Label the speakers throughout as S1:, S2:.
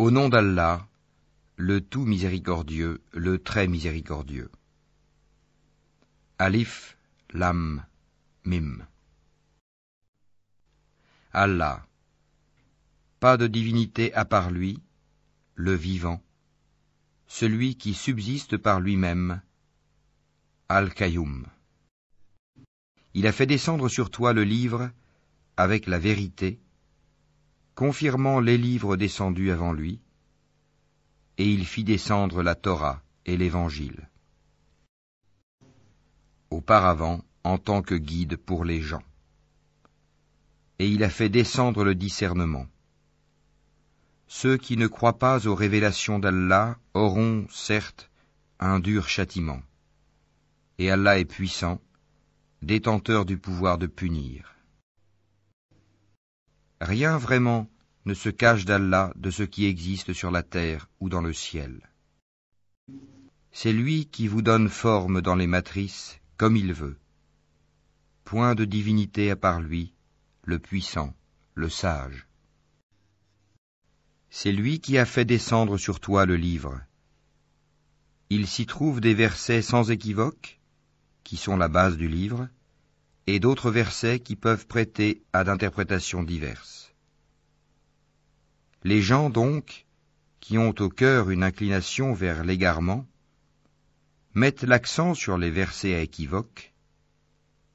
S1: Au nom d'Allah, le tout miséricordieux, le très miséricordieux. Alif, Lam, Mim. Allah, pas de divinité à part lui, le vivant, celui qui subsiste par lui-même, Al-Qayyum. Il a fait descendre sur toi le livre avec la vérité, confirmant les livres descendus avant lui, et il fit descendre la Torah et l'Évangile. Auparavant, en tant que guide pour les gens. Et il a fait descendre le discernement. Ceux qui ne croient pas aux révélations d'Allah auront, certes, un dur châtiment. Et Allah est puissant, détenteur du pouvoir de punir. Rien vraiment ne se cache d'Allah de ce qui existe sur la terre ou dans le ciel. C'est lui qui vous donne forme dans les matrices comme il veut. Point de divinité à part lui, le puissant, le sage. C'est lui qui a fait descendre sur toi le livre. Il s'y trouve des versets sans équivoque, qui sont la base du livre, et d'autres versets qui peuvent prêter à d'interprétations diverses. Les gens donc, qui ont au cœur une inclination vers l'égarement, mettent l'accent sur les versets à équivoque,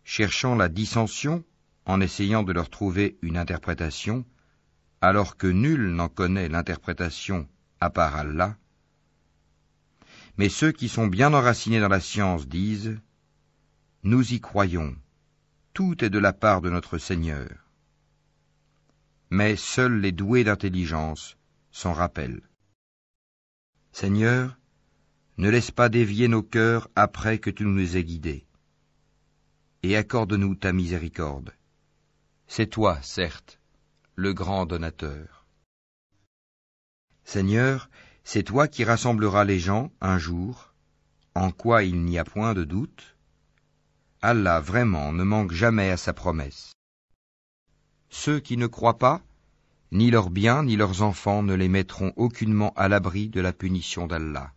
S1: cherchant la dissension en essayant de leur trouver une interprétation, alors que nul n'en connaît l'interprétation à part Allah. Mais ceux qui sont bien enracinés dans la science disent « Nous y croyons, tout est de la part de notre Seigneur. » Mais seuls les doués d'intelligence s'en rappellent. Seigneur, ne laisse pas dévier nos cœurs après que tu nous aies guidés, et accorde-nous ta miséricorde. C'est toi, certes, le grand donateur. Seigneur, c'est toi qui rassembleras les gens un jour, en quoi il n'y a point de doute. Allah vraiment ne manque jamais à sa promesse. Ceux qui ne croient pas, ni leurs biens ni leurs enfants ne les mettront aucunement à l'abri de la punition d'Allah.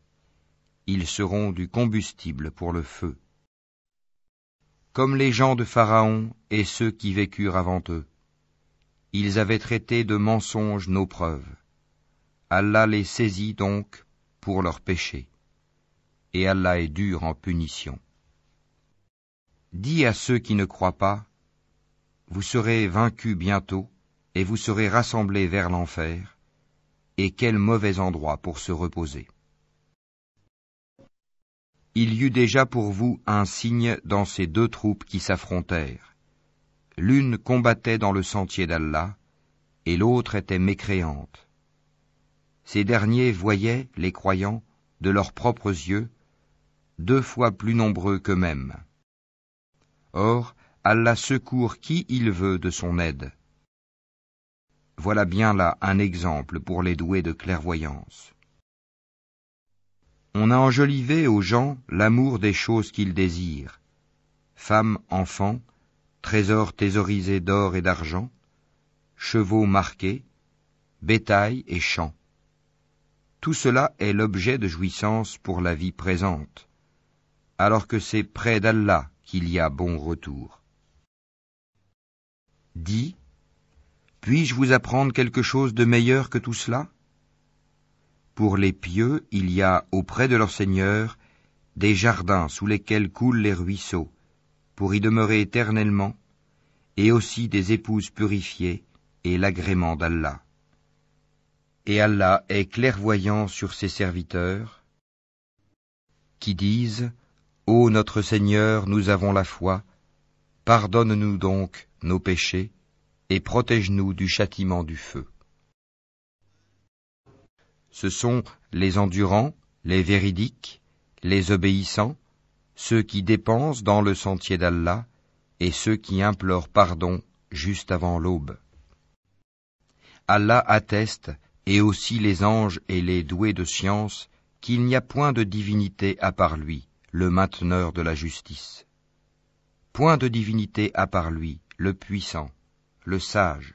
S1: Ils seront du combustible pour le feu. Comme les gens de Pharaon et ceux qui vécurent avant eux. Ils avaient traité de mensonges nos preuves. Allah les saisit donc pour leurs péchés. Et Allah est dur en punition. Dis à ceux qui ne croient pas, vous serez vaincus bientôt, et vous serez rassemblés vers l'enfer, et quel mauvais endroit pour se reposer. Il y eut déjà pour vous un signe dans ces deux troupes qui s'affrontèrent. L'une combattait dans le sentier d'Allah, et l'autre était mécréante. Ces derniers voyaient, les croyants, de leurs propres yeux, 2 fois plus nombreux qu'eux-mêmes. Or, Allah secourt qui il veut de son aide. Voilà bien là un exemple pour les doués de clairvoyance. On a enjolivé aux gens l'amour des choses qu'ils désirent, femmes, enfants, trésors thésaurisés d'or et d'argent, chevaux marqués, bétail et champs. Tout cela est l'objet de jouissance pour la vie présente, alors que c'est près d'Allah qu'il y a bon retour. Dis, puis-je vous apprendre quelque chose de meilleur que tout cela ? Pour les pieux, il y a auprès de leur Seigneur des jardins sous lesquels coulent les ruisseaux, pour y demeurer éternellement, et aussi des épouses purifiées et l'agrément d'Allah. Et Allah est clairvoyant sur ses serviteurs, qui disent « Ô notre Seigneur, nous avons la foi, pardonne-nous donc nos péchés, et protège-nous du châtiment du feu. » Ce sont les endurants, les véridiques, les obéissants, ceux qui dépensent dans le sentier d'Allah, et ceux qui implorent pardon juste avant l'aube. Allah atteste, et aussi les anges et les doués de science, qu'il n'y a point de divinité à part lui, le mainteneur de la justice. Point de divinité à part lui, le puissant, le sage.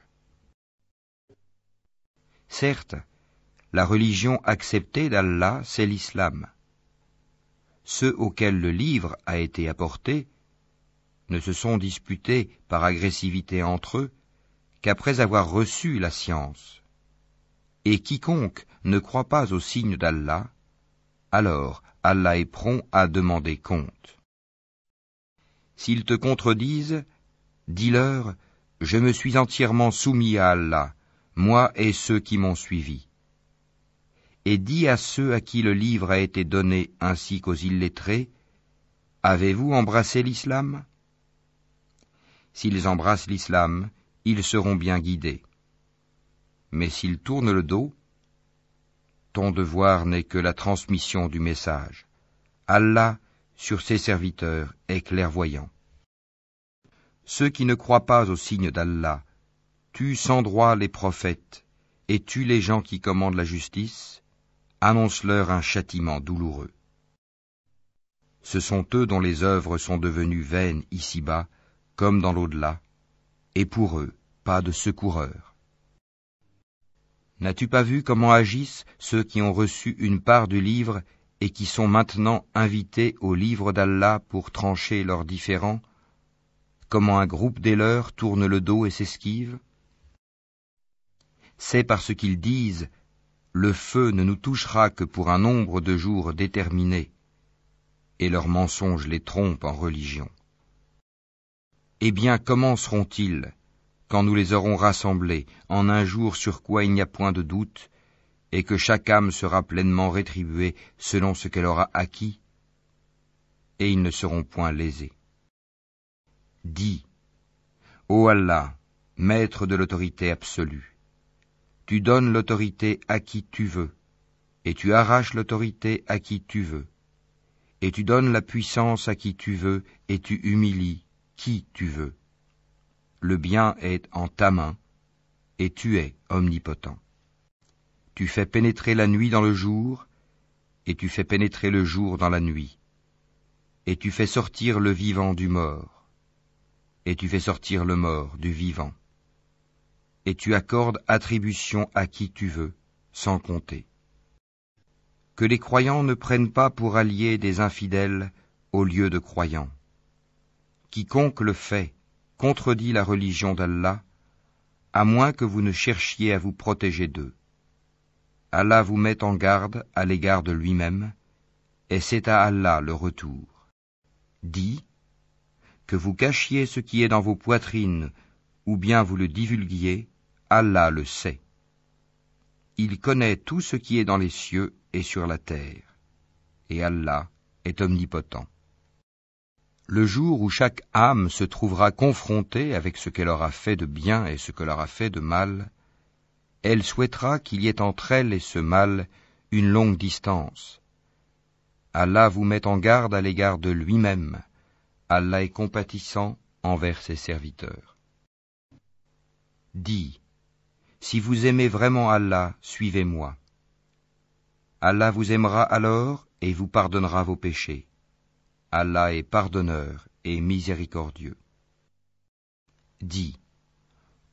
S1: Certes, la religion acceptée d'Allah, c'est l'islam. Ceux auxquels le livre a été apporté ne se sont disputés par agressivité entre eux qu'après avoir reçu la science. Et quiconque ne croit pas au signe d'Allah, alors Allah est prompt à demander compte. S'ils te contredisent, dis-leur, je me suis entièrement soumis à Allah, moi et ceux qui m'ont suivi. Et dis à ceux à qui le livre a été donné ainsi qu'aux illettrés, avez-vous embrassé l'islam? S'ils embrassent l'islam, ils seront bien guidés. Mais s'ils tournent le dos, ton devoir n'est que la transmission du message. Allah, sur ses serviteurs, est clairvoyant. Ceux qui ne croient pas au signe d'Allah tuent sans droit les prophètes et tuent les gens qui commandent la justice, annonce-leur un châtiment douloureux. Ce sont eux dont les œuvres sont devenues vaines ici-bas, comme dans l'au-delà, et pour eux, pas de secoureur. N'as-tu pas vu comment agissent ceux qui ont reçu une part du livre et qui sont maintenant invités au livre d'Allah pour trancher leurs différends? Comment un groupe des leurs tourne le dos et s'esquive? C'est parce qu'ils disent « Le feu ne nous touchera que pour un nombre de jours déterminé » et leurs mensonges les trompent en religion. Eh bien, comment seront-ils quand nous les aurons rassemblés en un jour sur quoi il n'y a point de doute, et que chaque âme sera pleinement rétribuée selon ce qu'elle aura acquis, et ils ne seront point lésés. Dis, ô Allah, maître de l'autorité absolue, tu donnes l'autorité à qui tu veux, et tu arraches l'autorité à qui tu veux, et tu donnes la puissance à qui tu veux, et tu humilies qui tu veux. Le bien est en ta main, et tu es omnipotent. Tu fais pénétrer la nuit dans le jour, et tu fais pénétrer le jour dans la nuit, et tu fais sortir le vivant du mort, et tu fais sortir le mort du vivant, et tu accordes attribution à qui tu veux, sans compter. Que les croyants ne prennent pas pour alliés des infidèles au lieu de croyants. Quiconque le fait contredit la religion d'Allah, à moins que vous ne cherchiez à vous protéger d'eux. Allah vous met en garde à l'égard de lui-même, et c'est à Allah le retour. Dis, que vous cachiez ce qui est dans vos poitrines, ou bien vous le divulguiez, Allah le sait. Il connaît tout ce qui est dans les cieux et sur la terre, et Allah est omnipotent. Le jour où chaque âme se trouvera confrontée avec ce qu'elle aura fait de bien et ce qu'elle aura fait de mal, elle souhaitera qu'il y ait entre elle et ce mal une longue distance. Allah vous met en garde à l'égard de lui-même. Allah est compatissant envers ses serviteurs. Dis, si vous aimez vraiment Allah, suivez-moi. Allah vous aimera alors et vous pardonnera vos péchés. Allah est pardonneur et miséricordieux. Dis,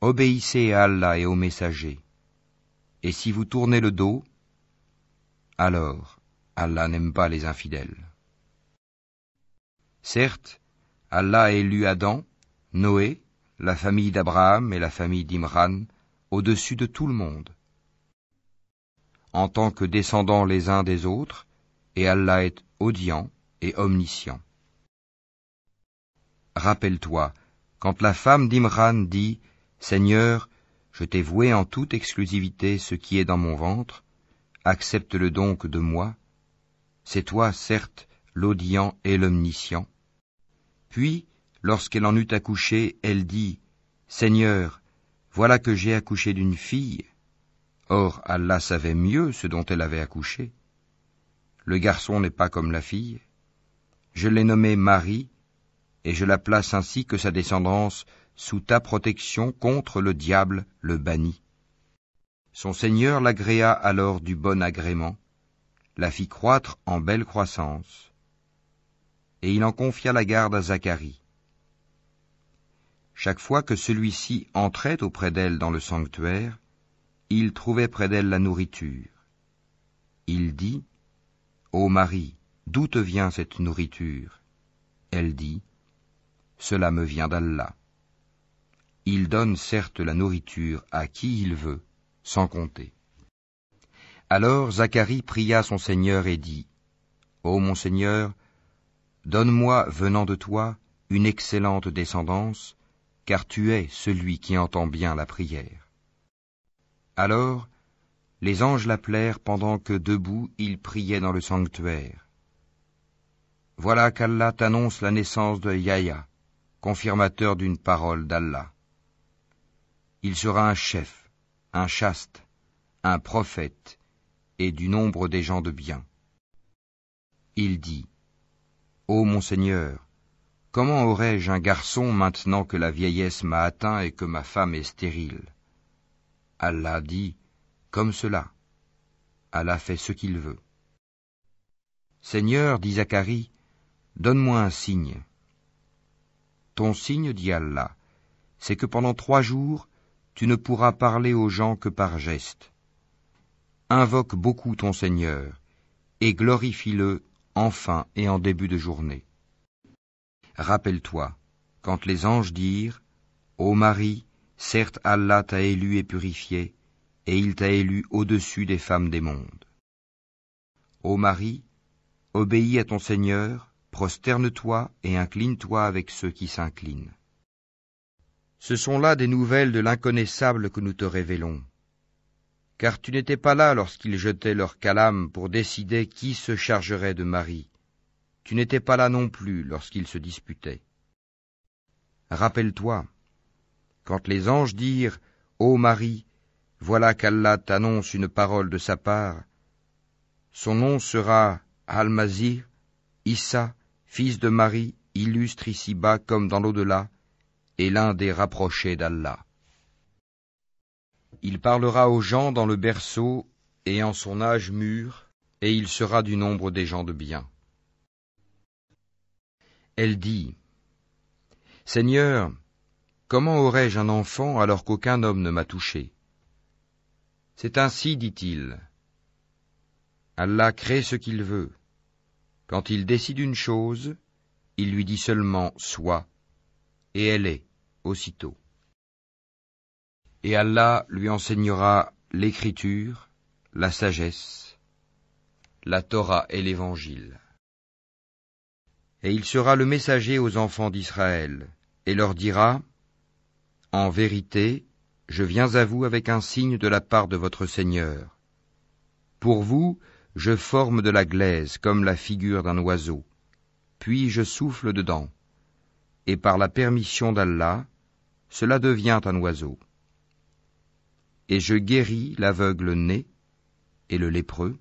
S1: obéissez à Allah et aux messagers, et si vous tournez le dos, alors Allah n'aime pas les infidèles. Certes, Allah a élu Adam, Noé, la famille d'Abraham et la famille d'Imran au-dessus de tout le monde, en tant que descendants les uns des autres, et Allah est audient et omniscient. Rappelle-toi, quand la femme d'Imran dit « Seigneur, je t'ai voué en toute exclusivité ce qui est dans mon ventre, accepte-le donc de moi. C'est toi, certes, l'audient et l'omniscient. » Puis, lorsqu'elle en eut accouché, elle dit « Seigneur, voilà que j'ai accouché d'une fille. » Or, Allah savait mieux ce dont elle avait accouché. Le garçon n'est pas comme la fille. Je l'ai nommée Marie, et je la place ainsi que sa descendance sous ta protection contre le diable, le banni. Son Seigneur l'agréa alors du bon agrément, la fit croître en belle croissance, et il en confia la garde à Zacharie. Chaque fois que celui-ci entrait auprès d'elle dans le sanctuaire, il trouvait près d'elle la nourriture, Il dit, Ô Marie, d'où te vient cette nourriture? Elle dit, Cela me vient d'Allah. Il donne certes la nourriture à qui il veut, sans compter. Alors Zacharie pria son Seigneur et dit, Ô mon Seigneur, donne-moi, venant de toi, une excellente descendance, car tu es celui qui entend bien la prière. Alors, les anges l'appelèrent pendant que debout il priait dans le sanctuaire. Voilà qu'Allah t'annonce la naissance de Yahya, confirmateur d'une parole d'Allah. Il sera un chef, un chaste, un prophète, et du nombre des gens de bien. Il dit, Ô mon Seigneur, comment aurais-je un garçon maintenant que la vieillesse m'a atteint et que ma femme est stérile? Allah dit, comme cela. Allah fait ce qu'il veut. Seigneur, dit Zacharie, donne-moi un signe. Ton signe, dit Allah, c'est que pendant 3 jours, tu ne pourras parler aux gens que par geste. Invoque beaucoup ton Seigneur, et glorifie-le en fin et en début de journée. Rappelle-toi, quand les anges dirent, Ô Marie, certes Allah t'a élu et purifié, et il t'a élu au-dessus des femmes des mondes. Ô Marie, obéis à ton Seigneur, prosterne-toi et incline-toi avec ceux qui s'inclinent. Ce sont là des nouvelles de l'inconnaissable que nous te révélons. Car tu n'étais pas là lorsqu'ils jetaient leur calame pour décider qui se chargerait de Marie. Tu n'étais pas là non plus lorsqu'ils se disputaient. Rappelle-toi, quand les anges dirent, Ô Marie, voilà qu'Allah t'annonce une parole de sa part, son nom sera Al-Masih, Issa, fils de Marie, illustre ici-bas comme dans l'au-delà, et l'un des rapprochés d'Allah. Il parlera aux gens dans le berceau et en son âge mûr, et il sera du nombre des gens de bien. Elle dit, Seigneur, comment aurais-je un enfant alors qu'aucun homme ne m'a touché? C'est ainsi, dit-il. Allah crée ce qu'il veut. Quand il décide une chose, il lui dit seulement « sois », et elle est, aussitôt. Et Allah lui enseignera l'écriture, la sagesse, la Torah et l'Évangile. Et il sera le messager aux enfants d'Israël, et leur dira, « En vérité, je viens à vous avec un signe de la part de votre Seigneur. Pour vous, je forme de la glaise comme la figure d'un oiseau, puis je souffle dedans, et par la permission d'Allah, cela devient un oiseau. Et je guéris l'aveugle né et le lépreux,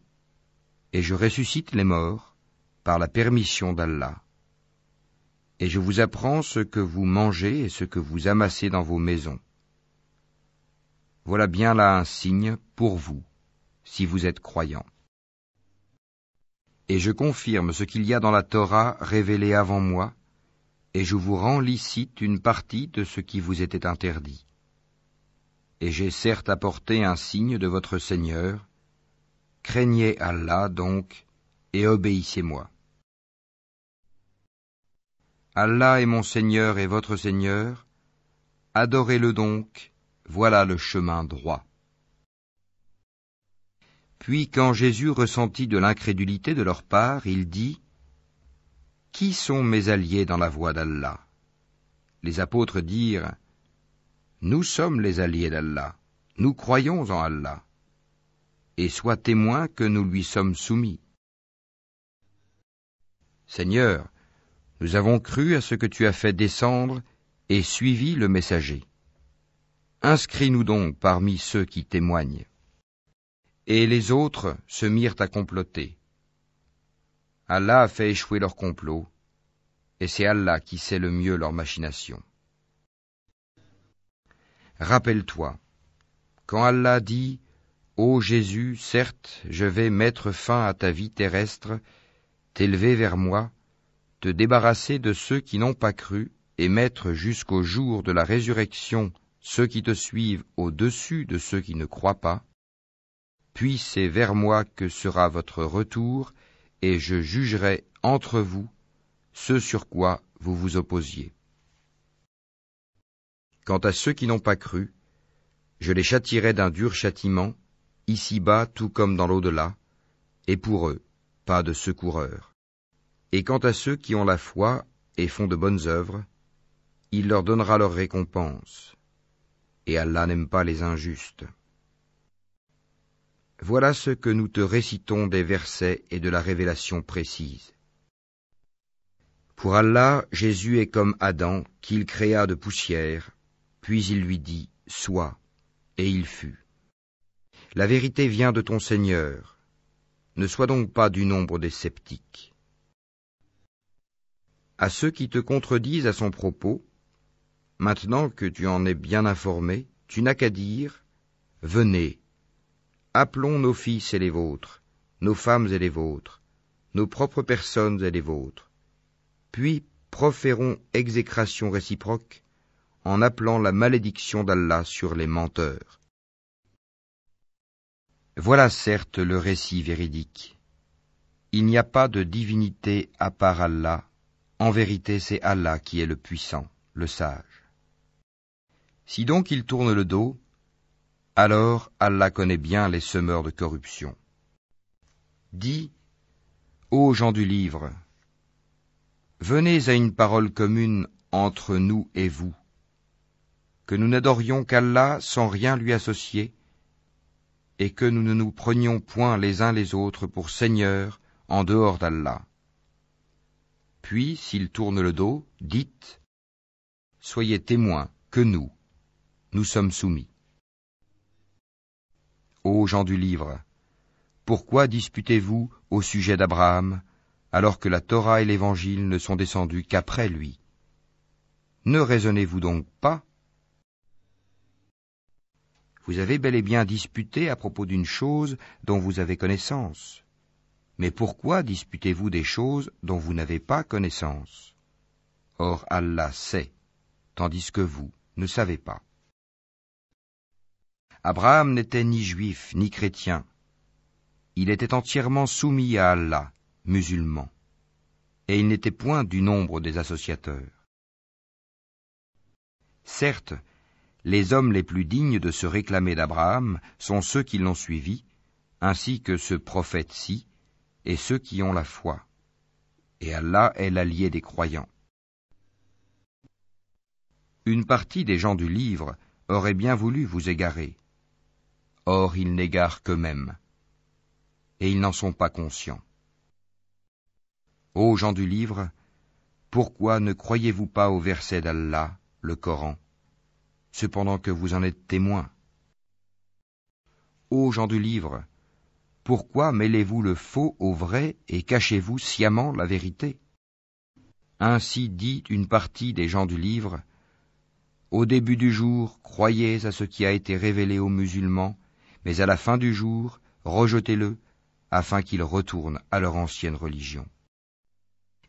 S1: et je ressuscite les morts par la permission d'Allah. Et je vous apprends ce que vous mangez et ce que vous amassez dans vos maisons. Voilà bien là un signe pour vous, si vous êtes croyants. Et je confirme ce qu'il y a dans la Torah révélée avant moi, et je vous rends licite une partie de ce qui vous était interdit. Et j'ai certes apporté un signe de votre Seigneur. Craignez Allah donc, et obéissez-moi. Allah est mon Seigneur et votre Seigneur, adorez-le donc, voilà le chemin droit. Puis quand Jésus ressentit de l'incrédulité de leur part, il dit, « Qui sont mes alliés dans la voie d'Allah ?» Les apôtres dirent, « Nous sommes les alliés d'Allah, nous croyons en Allah, et sois témoin que nous lui sommes soumis. » Seigneur, nous avons cru à ce que tu as fait descendre et suivi le messager. Inscris-nous donc parmi ceux qui témoignent. Et les autres se mirent à comploter. Allah a fait échouer leur complot, et c'est Allah qui sait le mieux leurs machinations. Rappelle-toi, quand Allah dit « Ô Jésus, certes, je vais mettre fin à ta vie terrestre, t'élever vers moi, te débarrasser de ceux qui n'ont pas cru, et mettre jusqu'au jour de la résurrection ceux qui te suivent au-dessus de ceux qui ne croient pas », puis c'est vers moi que sera votre retour, et je jugerai entre vous ce sur quoi vous vous opposiez. Quant à ceux qui n'ont pas cru, je les châtierai d'un dur châtiment, ici-bas tout comme dans l'au-delà, et pour eux, pas de secoureur. Et quant à ceux qui ont la foi et font de bonnes œuvres, il leur donnera leur récompense. Et Allah n'aime pas les injustes. Voilà ce que nous te récitons des versets et de la révélation précise. Pour Allah, Jésus est comme Adam, qu'il créa de poussière, puis il lui dit « Sois », et il fut. La vérité vient de ton Seigneur. Ne sois donc pas du nombre des sceptiques. À ceux qui te contredisent à son propos, maintenant que tu en es bien informé, tu n'as qu'à dire « Venez, appelons nos fils et les vôtres, nos femmes et les vôtres, nos propres personnes et les vôtres, puis proférons exécration réciproque en appelant la malédiction d'Allah sur les menteurs. » Voilà certes le récit véridique. Il n'y a pas de divinité à part Allah. En vérité, c'est Allah qui est le puissant, le sage. Si donc ils tournent le dos, alors Allah connaît bien les semeurs de corruption. Dis, ô gens du livre, venez à une parole commune entre nous et vous, que nous n'adorions qu'Allah sans rien lui associer, et que nous ne nous prenions point les uns les autres pour seigneurs en dehors d'Allah. Puis, s'ils tournent le dos, dites, soyez témoins que nous sommes soumis. Ô gens du livre, pourquoi disputez-vous au sujet d'Abraham, alors que la Torah et l'Évangile ne sont descendus qu'après lui? Ne raisonnez-vous donc pas? Vous avez bel et bien disputé à propos d'une chose dont vous avez connaissance. Mais pourquoi disputez-vous des choses dont vous n'avez pas connaissance? Or Allah sait, tandis que vous ne savez pas. Abraham n'était ni juif ni chrétien. Il était entièrement soumis à Allah, musulman, et il n'était point du nombre des associateurs. Certes, les hommes les plus dignes de se réclamer d'Abraham sont ceux qui l'ont suivi, ainsi que ce prophète-ci, et ceux qui ont la foi. Et Allah est l'allié des croyants. Une partie des gens du livre aurait bien voulu vous égarer. Or ils n'égarent qu'eux-mêmes, et ils n'en sont pas conscients. Ô gens du livre, pourquoi ne croyez-vous pas au verset d'Allah, le Coran, cependant que vous en êtes témoins? Ô gens du livre, pourquoi mêlez-vous le faux au vrai et cachez-vous sciemment la vérité? Ainsi dit une partie des gens du livre, au début du jour, croyez à ce qui a été révélé aux musulmans, mais à la fin du jour, rejetez-le, afin qu'ils retournent à leur ancienne religion.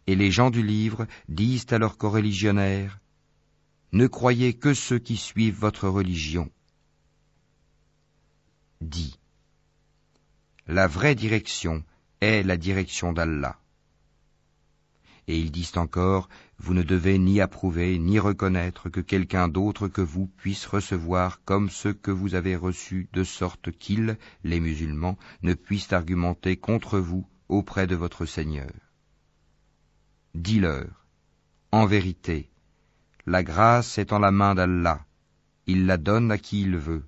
S1: Et les gens du livre disent à leurs coreligionnaires, ne croyez que ceux qui suivent votre religion. Dis, la vraie direction est la direction d'Allah. Et ils disent encore, vous ne devez ni approuver ni reconnaître que quelqu'un d'autre que vous puisse recevoir comme ce que vous avez reçu, de sorte qu'ils, les musulmans, ne puissent argumenter contre vous auprès de votre Seigneur. Dis-leur, en vérité, la grâce est en la main d'Allah, il la donne à qui il veut.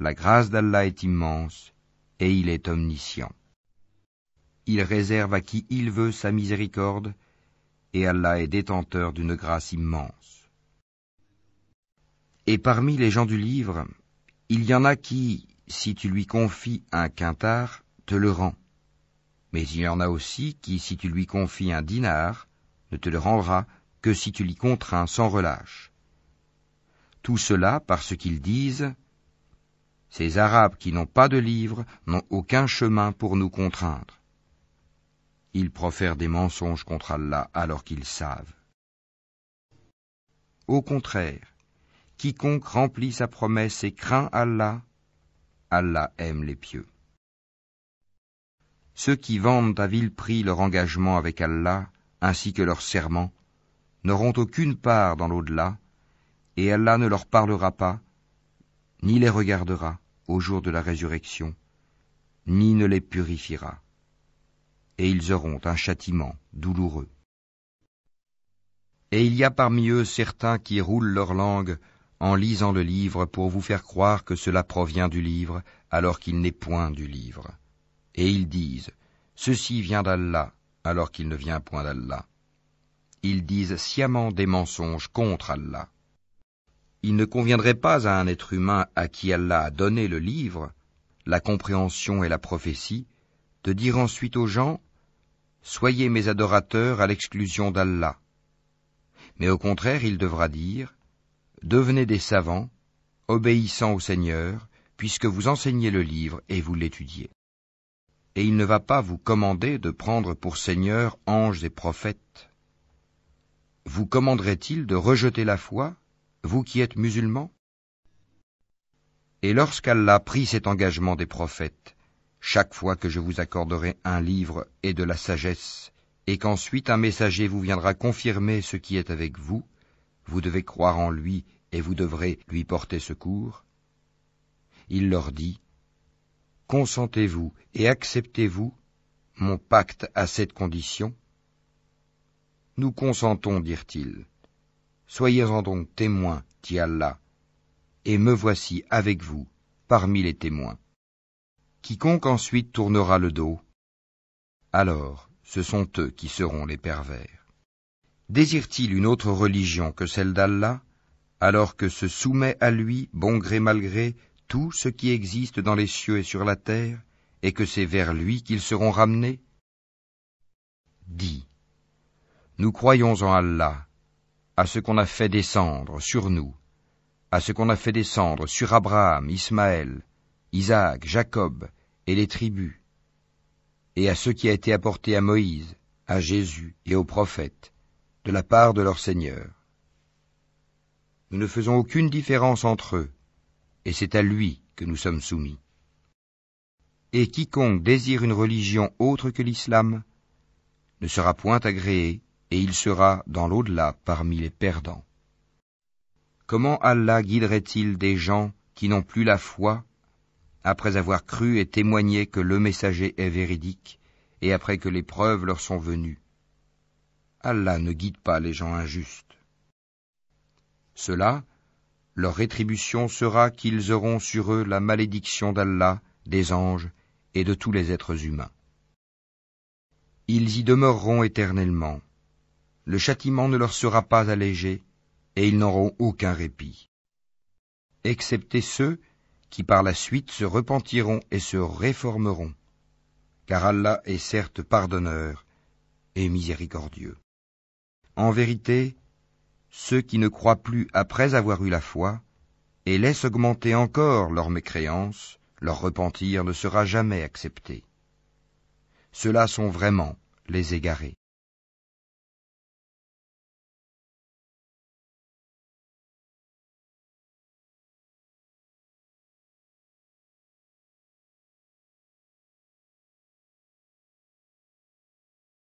S1: La grâce d'Allah est immense, et il est omniscient. Il réserve à qui il veut sa miséricorde, et Allah est détenteur d'une grâce immense. Et parmi les gens du livre, il y en a qui, si tu lui confies un quintard, te le rend. Mais il y en a aussi qui, si tu lui confies un dinar, ne te le rendra que si tu l'y contrains sans relâche. Tout cela parce qu'ils disent, ces Arabes qui n'ont pas de livre n'ont aucun chemin pour nous contraindre. Ils profèrent des mensonges contre Allah alors qu'ils savent. Au contraire, quiconque remplit sa promesse et craint Allah, Allah aime les pieux. Ceux qui vendent à vil prix leur engagement avec Allah, ainsi que leur serment, n'auront aucune part dans l'au-delà, et Allah ne leur parlera pas, ni les regardera au jour de la résurrection, ni ne les purifiera. Et ils auront un châtiment douloureux. Et il y a parmi eux certains qui roulent leur langue en lisant le livre pour vous faire croire que cela provient du livre, alors qu'il n'est point du livre. Et ils disent, ceci vient d'Allah, alors qu'il ne vient point d'Allah. Ils disent sciemment des mensonges contre Allah. Il ne conviendrait pas à un être humain à qui Allah a donné le livre, la compréhension et la prophétie, de dire ensuite aux gens, soyez mes adorateurs à l'exclusion d'Allah. Mais au contraire, il devra dire, devenez des savants, obéissant au Seigneur, puisque vous enseignez le livre et vous l'étudiez. Et il ne va pas vous commander de prendre pour Seigneur anges et prophètes. Vous commanderait-il de rejeter la foi, vous qui êtes musulmans? Et lorsqu'Allah prit cet engagement des prophètes, chaque fois que je vous accorderai un livre et de la sagesse, et qu'ensuite un messager vous viendra confirmer ce qui est avec vous, vous devez croire en lui et vous devrez lui porter secours. Il leur dit, consentez-vous et acceptez-vous mon pacte à cette condition? Nous consentons, dirent-ils. Soyez-en donc témoins, dit Allah, et me voici avec vous, parmi les témoins. Quiconque ensuite tournera le dos, alors ce sont eux qui seront les pervers. Désire-t-il une autre religion que celle d'Allah, alors que se soumet à lui, bon gré mal gré, tout ce qui existe dans les cieux et sur la terre, et que c'est vers lui qu'ils seront ramenés? Dis, nous croyons en Allah, à ce qu'on a fait descendre sur nous, à ce qu'on a fait descendre sur Abraham, Ismaël, Isaac, Jacob et les tribus, et à ce qui a été apporté à Moïse, à Jésus et aux prophètes, de la part de leur Seigneur. Nous ne faisons aucune différence entre eux, et c'est à lui que nous sommes soumis. Et quiconque désire une religion autre que l'islam ne sera point agréé, et il sera dans l'au-delà parmi les perdants. Comment Allah guiderait-il des gens qui n'ont plus la foi, après avoir cru et témoigné que le messager est véridique, et après que les preuves leur sont venues? Allah ne guide pas les gens injustes. Cela, leur rétribution sera qu'ils auront sur eux la malédiction d'Allah, des anges et de tous les êtres humains. Ils y demeureront éternellement. Le châtiment ne leur sera pas allégé, et ils n'auront aucun répit. Excepté ceux qui par la suite se repentiront et se réformeront, car Allah est certes pardonneur et miséricordieux. En vérité, ceux qui ne croient plus après avoir eu la foi, et laissent augmenter encore leur mécréance, leur repentir ne sera jamais accepté. Ceux-là sont vraiment les égarés.